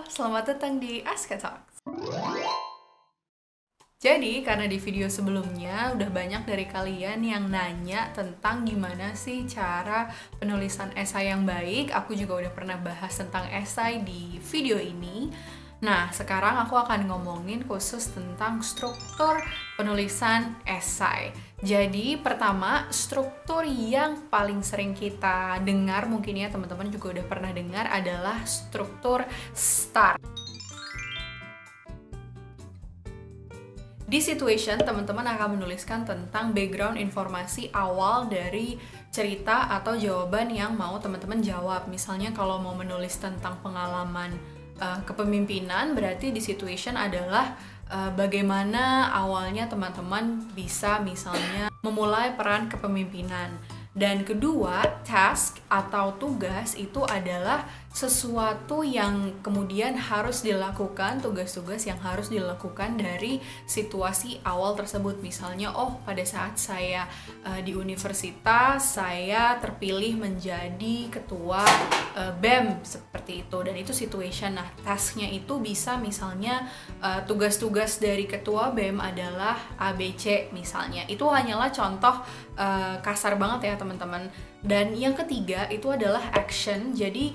selamat datang di Aska Talks. Jadi, karena di video sebelumnya udah banyak dari kalian yang nanya tentang gimana sih cara penulisan esai yang baik, aku juga udah pernah bahas tentang esai di video ini. Nah, sekarang aku akan ngomongin khusus tentang struktur penulisan esai. Jadi, pertama, struktur yang paling sering kita dengar, mungkin ya teman-teman juga udah pernah dengar, adalah struktur start. Di situation, teman-teman akan menuliskan tentang background informasi awal dari cerita atau jawaban yang mau teman-teman jawab. Misalnya kalau mau menulis tentang pengalaman kepemimpinan, berarti di situation adalah bagaimana awalnya teman-teman bisa misalnya memulai peran kepemimpinan. Dan kedua, task atau tugas itu adalah sesuatu yang kemudian harus dilakukan, tugas-tugas yang harus dilakukan dari situasi awal tersebut. Misalnya, pada saat saya di universitas, saya terpilih menjadi ketua BEM, seperti itu. Dan itu situation. Nah, tasknya itu bisa misalnya tugas-tugas dari ketua BEM adalah ABC misalnya. Itu hanyalah contoh kasar banget ya teman-teman. Dan yang ketiga itu adalah action. Jadi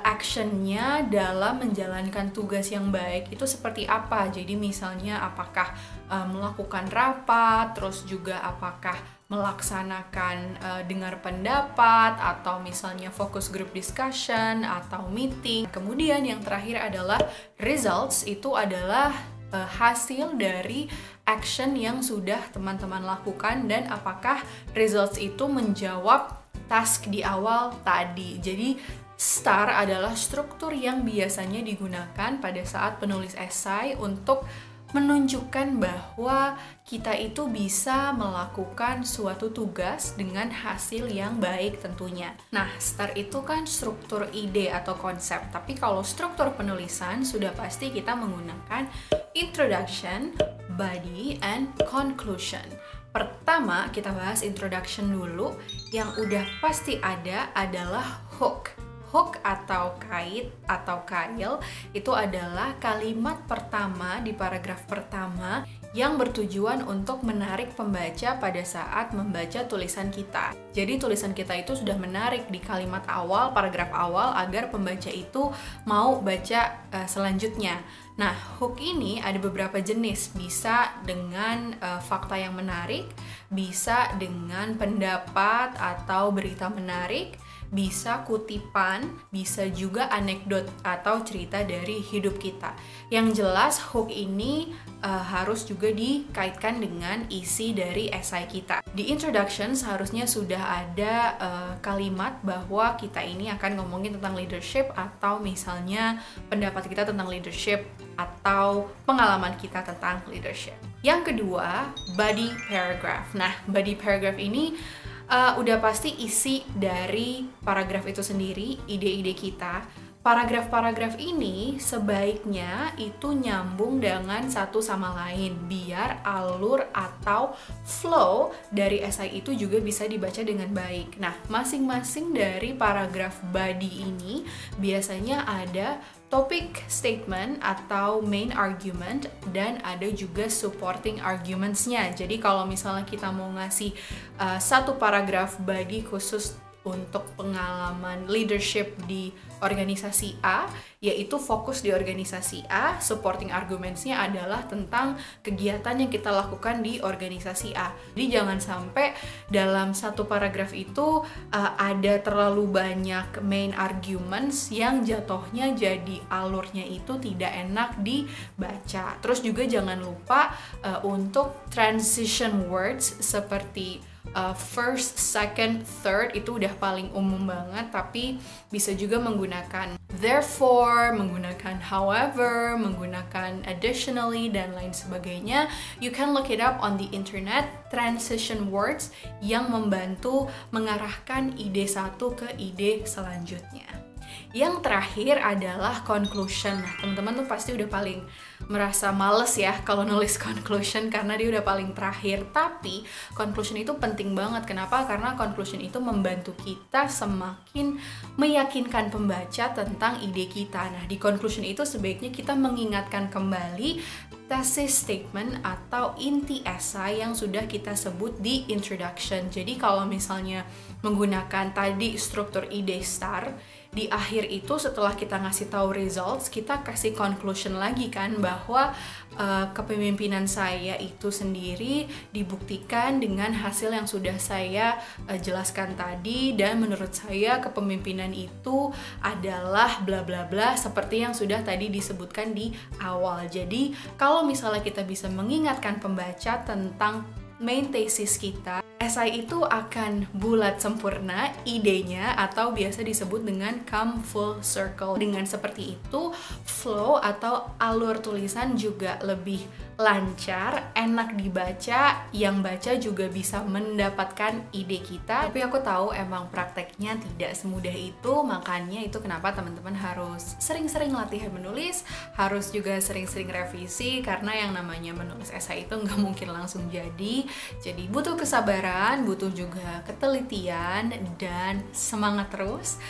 actionnya dalam menjalankan tugas yang baik itu seperti apa. Jadi misalnya apakah melakukan rapat, terus juga apakah melaksanakan dengar pendapat, atau misalnya focus group discussion atau meeting. Kemudian yang terakhir adalah results, itu adalah hasil dari action yang sudah teman-teman lakukan dan apakah results itu menjawab task di awal tadi. Jadi STAR adalah struktur yang biasanya digunakan pada saat penulis esai untuk menunjukkan bahwa kita itu bisa melakukan suatu tugas dengan hasil yang baik tentunya. Nah, STAR itu kan struktur ide atau konsep, tapi kalau struktur penulisan sudah pasti kita menggunakan introduction, body, and conclusion. Pertama, kita bahas introduction dulu. Yang udah pasti ada adalah hook. Hook atau kait atau kail itu adalah kalimat pertama di paragraf pertama yang bertujuan untuk menarik pembaca pada saat membaca tulisan kita. Jadi tulisan kita itu sudah menarik di kalimat awal, paragraf awal, agar pembaca itu mau baca selanjutnya. Nah, hook ini ada beberapa jenis, bisa dengan fakta yang menarik, bisa dengan pendapat atau berita menarik, bisa kutipan, bisa juga anekdot atau cerita dari hidup kita. Yang jelas hook ini harus juga dikaitkan dengan isi dari esai kita. Di introduction seharusnya sudah ada kalimat bahwa kita ini akan ngomongin tentang leadership, atau misalnya pendapat kita tentang leadership, atau pengalaman kita tentang leadership. Yang kedua, body paragraph. Nah, body paragraph ini udah pasti isi dari paragraf itu sendiri, ide-ide kita. Paragraf-paragraf ini sebaiknya itu nyambung dengan satu sama lain, biar alur atau flow dari esai itu juga bisa dibaca dengan baik. Nah, masing-masing dari paragraf body ini biasanya ada topic statement atau main argument, dan ada juga supporting arguments-nya. Jadi kalau misalnya kita mau ngasih satu paragraf body khusus untuk pengalaman leadership di organisasi A, yaitu fokus di organisasi A, supporting arguments-nya adalah tentang kegiatan yang kita lakukan di organisasi A. Jadi jangan sampai dalam satu paragraf itu ada terlalu banyak main arguments yang jatuhnya jadi alurnya itu tidak enak dibaca. Terus juga jangan lupa untuk transition words seperti first, second, third itu udah paling umum banget, tapi bisa juga menggunakan therefore, menggunakan however, menggunakan additionally, dan lain sebagainya. You can look it up on the internet, transition words yang membantu mengarahkan ide satu ke ide selanjutnya. Yang terakhir adalah conclusion. Nah, teman-teman tuh pasti udah paling merasa males ya kalau nulis conclusion karena dia udah paling terakhir. Tapi conclusion itu penting banget. Kenapa? Karena conclusion itu membantu kita semakin meyakinkan pembaca tentang ide kita. Nah, di conclusion itu sebaiknya kita mengingatkan kembali thesis statement atau inti esai yang sudah kita sebut di introduction. Jadi kalau misalnya menggunakan tadi struktur ide star, di akhir itu setelah kita ngasih tahu results, kita kasih conclusion lagi kan bahwa kepemimpinan saya itu sendiri dibuktikan dengan hasil yang sudah saya jelaskan tadi, dan menurut saya kepemimpinan itu adalah bla bla bla seperti yang sudah tadi disebutkan di awal. Jadi kalau misalnya kita bisa mengingatkan pembaca tentang main thesis kita, esai itu akan bulat sempurna idenya, atau biasa disebut dengan come full circle. Dengan seperti itu, flow atau alur tulisan juga lebih lancar, enak dibaca, yang baca juga bisa mendapatkan ide kita. Tapi aku tahu emang prakteknya tidak semudah itu, makanya itu kenapa teman-teman harus sering-sering latihan menulis, harus juga sering-sering revisi, karena yang namanya menulis esai itu nggak mungkin langsung jadi butuh kesabaran, butuh juga ketelitian, dan semangat terus.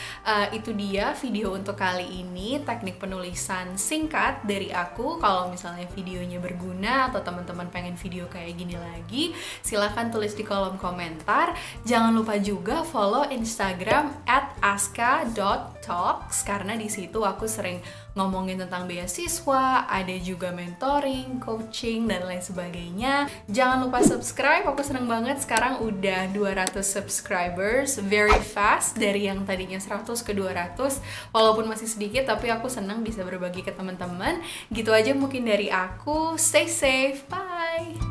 Itu dia video untuk kali ini, teknik penulisan singkat dari aku. Kalau misalnya videonya berguna atau teman-teman pengen video kayak gini lagi, silahkan tulis di kolom komentar. Jangan lupa juga follow Instagram @aska.talks, karena di situ aku sering ngomongin tentang beasiswa, ada juga mentoring, coaching, dan lain sebagainya. Jangan lupa subscribe, aku seneng banget sekarang udah 200 subscribers, very fast dari yang tadinya 100 ke 200, walaupun masih sedikit tapi aku seneng bisa berbagi ke teman-teman. Gitu aja mungkin dari aku, stay safe, bye!